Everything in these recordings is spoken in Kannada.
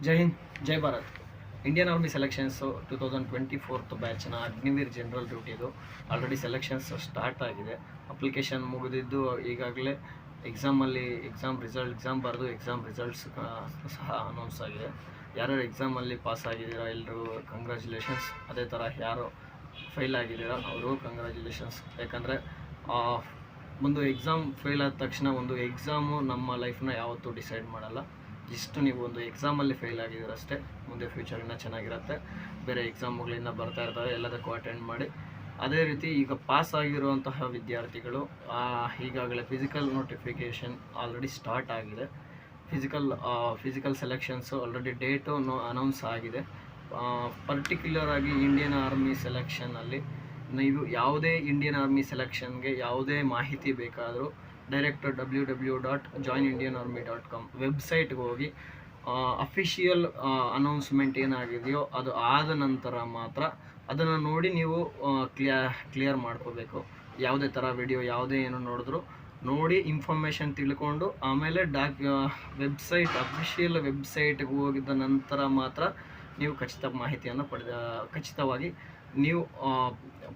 ಜೈ ಹಿಂದ್, ಜೈ ಭಾರತ್. ಇಂಡಿಯನ್ ಆರ್ಮಿ ಸೆಲೆಕ್ಷನ್ಸು 2024 ಬ್ಯಾಚ್ನ ಅಗ್ನಿವೀರ್ ಜನರಲ್ ಡ್ಯೂಟಿದು ಆಲ್ರೆಡಿ ಸೆಲೆಕ್ಷನ್ಸ್ ಸ್ಟಾರ್ಟ್ ಆಗಿದೆ. ಅಪ್ಲಿಕೇಶನ್ ಮುಗಿದಿದ್ದು ಈಗಾಗಲೇ ಎಕ್ಸಾಮ್ ಬರೆದು ಎಕ್ಸಾಮ್ ರಿಸಲ್ಟ್ಸ್ ಸಹ ಅನೌನ್ಸ್ ಆಗಿದೆ. ಯಾರ್ಯಾರು ಎಕ್ಸಾಮಲ್ಲಿ ಪಾಸ್ ಆಗಿದ್ದೀರಾ ಎಲ್ಲರೂ ಕಂಗ್ರ್ಯಾಚುಲೇಷನ್ಸ್. ಅದೇ ಥರ ಯಾರು ಫೇಲ್ ಆಗಿದ್ದೀರಾ ಅವರು ಕಂಗ್ರ್ಯಾಚುಲೇಷನ್ಸ್. ಯಾಕಂದರೆ ಒಂದು ಎಕ್ಸಾಮ್ ಫೇಲ್ ಆದ ತಕ್ಷಣ ಒಂದು ಎಕ್ಸಾಮು ನಮ್ಮ ಲೈಫ್ನ ಯಾವತ್ತೂ ಡಿಸೈಡ್ ಮಾಡಲ್ಲ. ಇಷ್ಟು ನೀವು ಒಂದು ಎಕ್ಸಾಮಲ್ಲಿ ಫೇಲ್ ಆಗಿದ್ದೀರಷ್ಟೇ, ಮುಂದೆ ಫ್ಯೂಚರಿಂದ ಚೆನ್ನಾಗಿರುತ್ತೆ. ಬೇರೆ ಎಕ್ಸಾಮ್ಗಳಿಂದ ಬರ್ತಾ ಇರ್ತವೆ, ಎಲ್ಲದಕ್ಕೂ ಅಟೆಂಡ್ ಮಾಡಿ. ಅದೇ ರೀತಿ ಈಗ ಪಾಸ್ ಆಗಿರುವಂತಹ ವಿದ್ಯಾರ್ಥಿಗಳು ಈಗಾಗಲೇ ಫಿಸಿಕಲ್ ನೋಟಿಫಿಕೇಷನ್ ಆಲ್ರೆಡಿ ಸ್ಟಾರ್ಟ್ ಆಗಿದೆ. Physical selections already date announce ಆಗಿದೆ. ಪರ್ಟಿಕ್ಯುಲರ್ ಆಗಿ ಇಂಡಿಯನ್ ಆರ್ಮಿ ಸೆಲೆಕ್ಷನಲ್ಲಿ ನೀವು ಯಾವುದೇ ಇಂಡಿಯನ್ ಆರ್ಮಿ ಸೆಲೆಕ್ಷನ್ಗೆ ಯಾವುದೇ ಮಾಹಿತಿ ಬೇಕಾದರೂ ಡೈರೆಕ್ಟ್ www.joinindianarmy.com ವೆಬ್ಸೈಟ್ಗೆ ಹೋಗಿ ಅಫಿಷಿಯಲ್ ಅನೌನ್ಸ್ಮೆಂಟ್ ಏನಾಗಿದೆಯೋ ಅದು ಆದ ನಂತರ ಮಾತ್ರ ಅದನ್ನು ನೋಡಿ ನೀವು ಕ್ಲಿಯರ್ ಮಾಡ್ಕೋಬೇಕು. ಯಾವುದೇ ಥರ ವಿಡಿಯೋ ಯಾವುದೇ ಏನು ನೋಡಿದ್ರು ನೋಡಿ ಇನ್ಫಾರ್ಮೇಷನ್ ತಿಳ್ಕೊಂಡು ಆಮೇಲೆ ಅಫಿಷಿಯಲ್ ವೆಬ್ಸೈಟ್ಗೆ ಹೋಗಿದ ನಂತರ ಮಾತ್ರ ನೀವು ಖಚಿತವಾಗಿ ನೀವು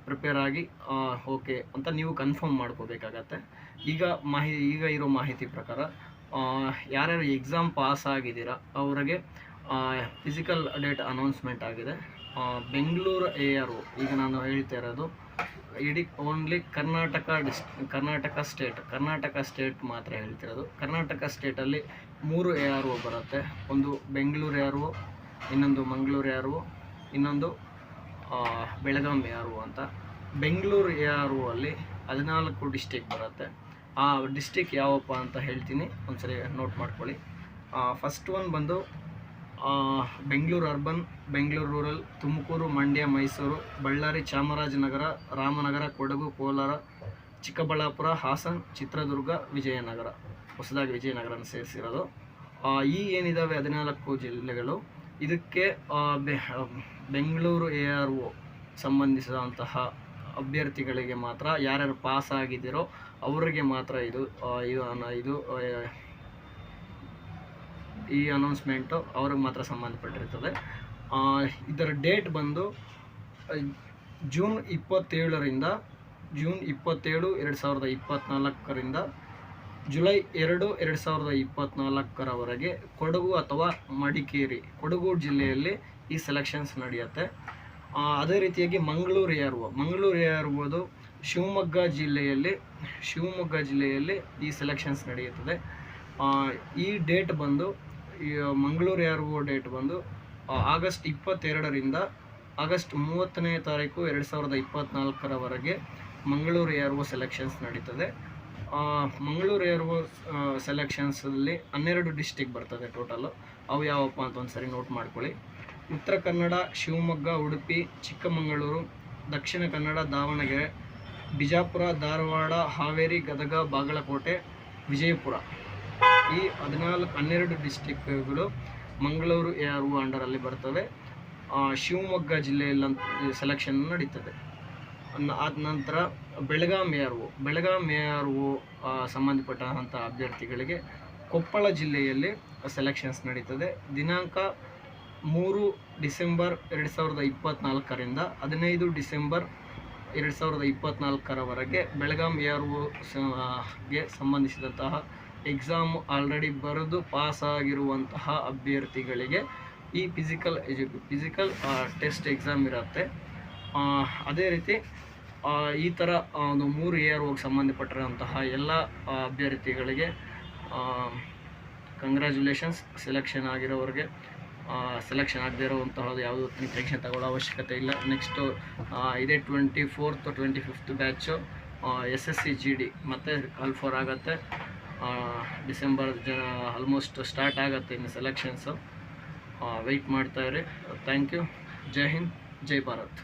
ಪ್ರಿಪೇರ್ ಆಗಿ ಓಕೆ ಅಂತ ನೀವು ಕನ್ಫರ್ಮ್ ಮಾಡ್ಕೋಬೇಕಾಗತ್ತೆ. ಈಗ ಇರೋ ಮಾಹಿತಿ ಪ್ರಕಾರ ಯಾರ್ಯಾರು ಎಕ್ಸಾಮ್ ಪಾಸ್ ಆಗಿದ್ದೀರಾ ಅವರಿಗೆ ಫಿಸಿಕಲ್ ಡೇಟ್ ಅನೌನ್ಸ್ಮೆಂಟ್ ಆಗಿದೆ. ಬೆಂಗಳೂರು ARO ಈಗ ನಾನು ಹೇಳ್ತಾ ಇರೋದು ಇಡೀ ಓನ್ಲಿ ಕರ್ನಾಟಕ ಸ್ಟೇಟ್ ಮಾತ್ರ ಹೇಳ್ತಿರೋದು. ಕರ್ನಾಟಕ ಸ್ಟೇಟಲ್ಲಿ 3 ARO ಬರುತ್ತೆ. ಒಂದು ಬೆಂಗಳೂರು ARO, ಇನ್ನೊಂದು ಮಂಗಳೂರು ARO, ಇನ್ನೊಂದು ಬೆಳಗಾಂ ARO ಅಂತ. ಬೆಂಗಳೂರು ARO ಅಲ್ಲಿ 14 ಡಿಸ್ಟಿಕ್ ಬರುತ್ತೆ. ಆ ಡಿಸ್ಟಿಕ್ ಯಾವಪ್ಪ ಅಂತ ಹೇಳ್ತೀನಿ, ಒಂದ್ಸರಿ ನೋಟ್ ಮಾಡ್ಕೊಳ್ಳಿ. ಫಸ್ಟ್ ಒನ್ ಬಂದು ಬೆಂಗಳೂರು ಅರ್ಬನ್, ಬೆಂಗಳೂರು ರೂರಲ್, ತುಮಕೂರು, ಮಂಡ್ಯ, ಮೈಸೂರು, ಬಳ್ಳಾರಿ, ಚಾಮರಾಜನಗರ, ರಾಮನಗರ, ಕೊಡಗು, ಕೋಲಾರ, ಚಿಕ್ಕಬಳ್ಳಾಪುರ, ಹಾಸನ್, ಚಿತ್ರದುರ್ಗ, ವಿಜಯನಗರ. ಹೊಸದಾಗಿ ವಿಜಯನಗರನ ಸೇರಿಸಿರೋದು. ಏನಿದ್ದಾವೆ 14 ಜಿಲ್ಲೆಗಳು, ಇದಕ್ಕೆ ಬೆಂಗಳೂರು ARO ಸಂಬಂಧಿಸಿದಂತಹ ಅಭ್ಯರ್ಥಿಗಳಿಗೆ ಮಾತ್ರ, ಯಾರ್ಯಾರು ಪಾಸ್ ಆಗಿದ್ದೀರೋ ಅವರಿಗೆ ಮಾತ್ರ ಈ ಅನೌನ್ಸ್ಮೆಂಟು ಅವ್ರಿಗೆ ಮಾತ್ರ ಸಂಬಂಧಪಟ್ಟಿರ್ತದೆ. ಇದರ ಡೇಟ್ ಬಂದು ಜೂನ್ 27, 2024ರಿಂದ ಜುಲೈ 2, 2024ರವರೆಗೆ ಕೊಡಗು ಅಥವಾ ಮಡಿಕೇರಿ, ಕೊಡಗು ಜಿಲ್ಲೆಯಲ್ಲಿ ಈ ಸೆಲೆಕ್ಷನ್ಸ್ ನಡೆಯುತ್ತೆ. ಅದೇ ರೀತಿಯಾಗಿ ಮಂಗಳೂರು ARO ಶಿವಮೊಗ್ಗ ಜಿಲ್ಲೆಯಲ್ಲಿ ಈ ಸೆಲೆಕ್ಷನ್ಸ್ ನಡೆಯುತ್ತದೆ. ಈ ಡೇಟ್ ಬಂದು ಮಂಗಳೂರು ARO ಡೇಟ್ ಬಂದು ಆಗಸ್ಟ್ 22ರಿಂದ ಆಗಸ್ಟ್ 30ನೇ ತಾರೀಕು 2024ರವರೆಗೆ ಮಂಗಳೂರು ARO ಸೆಲೆಕ್ಷನ್ಸ್ ನಡೀತದೆ. ಮಂಗಳೂರು ARO ಸೆಲೆಕ್ಷನ್ಸಲ್ಲಿ 12 ಡಿಸ್ಟಿಕ್ ಬರ್ತದೆ ಟೋಟಲು. ಅವು ಯಾವಪ್ಪ ಅಂತ ಒಂದು ಸರಿ ನೋಟ್ ಮಾಡ್ಕೊಳ್ಳಿ. ಉತ್ತರ ಕನ್ನಡ, ಶಿವಮೊಗ್ಗ, ಉಡುಪಿ, ಚಿಕ್ಕಮಗಳೂರು, ದಕ್ಷಿಣ ಕನ್ನಡ, ದಾವಣಗೆರೆ, ಬಿಜಾಪುರ, ಧಾರವಾಡ, ಹಾವೇರಿ, ಗದಗ, ಬಾಗಲಕೋಟೆ, ವಿಜಯಪುರ. ಈ 12 ಡಿಸ್ಟಿಕ್ಗಳು ಮಂಗಳೂರು ARO ಅಂಡರಲ್ಲಿ ಬರ್ತವೆ. ಶಿವಮೊಗ್ಗ ಜಿಲ್ಲೆಯಲ್ಲಿ ಸೆಲೆಕ್ಷನ್ ನಡೀತದೆ. ಆದ ನಂತರ ಬೆಳಗಾಂ ARO ಸಂಬಂಧಪಟ್ಟಂಥ ಅಭ್ಯರ್ಥಿಗಳಿಗೆ ಕೊಪ್ಪಳ ಜಿಲ್ಲೆಯಲ್ಲಿ ಸೆಲೆಕ್ಷನ್ಸ್ ನಡೀತದೆ. ದಿನಾಂಕ 3 ಡಿಸೆಂಬರ್ 2024ರಿಂದ 15 ಡಿಸೆಂಬರ್ 2024ರವರೆಗೆ ಬೆಳಗಾಂ AROಗೆ ಸಂಬಂಧಿಸಿದಂತಹ ಎಕ್ಸಾಮ್ ಆಲ್ರೆಡಿ ಬರೆದು ಪಾಸ್ ಆಗಿರುವಂತಹ ಅಭ್ಯರ್ಥಿಗಳಿಗೆ ಈ ಫಿಸಿಕಲ್ ಟೆಸ್ಟ್ ಎಕ್ಸಾಮ್ ಇರುತ್ತೆ. ಅದೇ ರೀತಿ ಈ ಥರ ಒಂದು 3 AROಗೆ ಸಂಬಂಧಪಟ್ಟಿರುವಂತಹ ಎಲ್ಲ ಅಭ್ಯರ್ಥಿಗಳಿಗೆ ಕಂಗ್ರ್ಯಾಚುಲೇಷನ್ಸ್. ಸೆಲೆಕ್ಷನ್ ಆಗಿರೋರಿಗೆ, ಸೆಲೆಕ್ಷನ್ ಆಗದೇ ಇರೋವಂತಹದ್ದು ಯಾವುದೂ ಟೆನ್ಷನ್ ತಗೊಳ್ಳೋ ಅವಶ್ಯಕತೆ ಇಲ್ಲ. ನೆಕ್ಸ್ಟು ಇದೇ 24th 25th batch SSC GD ಮತ್ತೆ ಕಾಲ್ ಫಾರ್ ಆಗುತ್ತೆ. ಡಿಸೆಂಬರ್ ಆಲ್ಮೋಸ್ಟ್ ಸ್ಟಾರ್ಟ್ ಆಗುತ್ತೆ ಇನ್ನು ಸೆಲೆಕ್ಷನ್ಸು. ವೆಯ್ಟ್ ಮಾಡ್ತಾಯಿರಿ. Thank you. ಜೈ ಹಿಂದ್, ಜೈ ಭಾರತ್.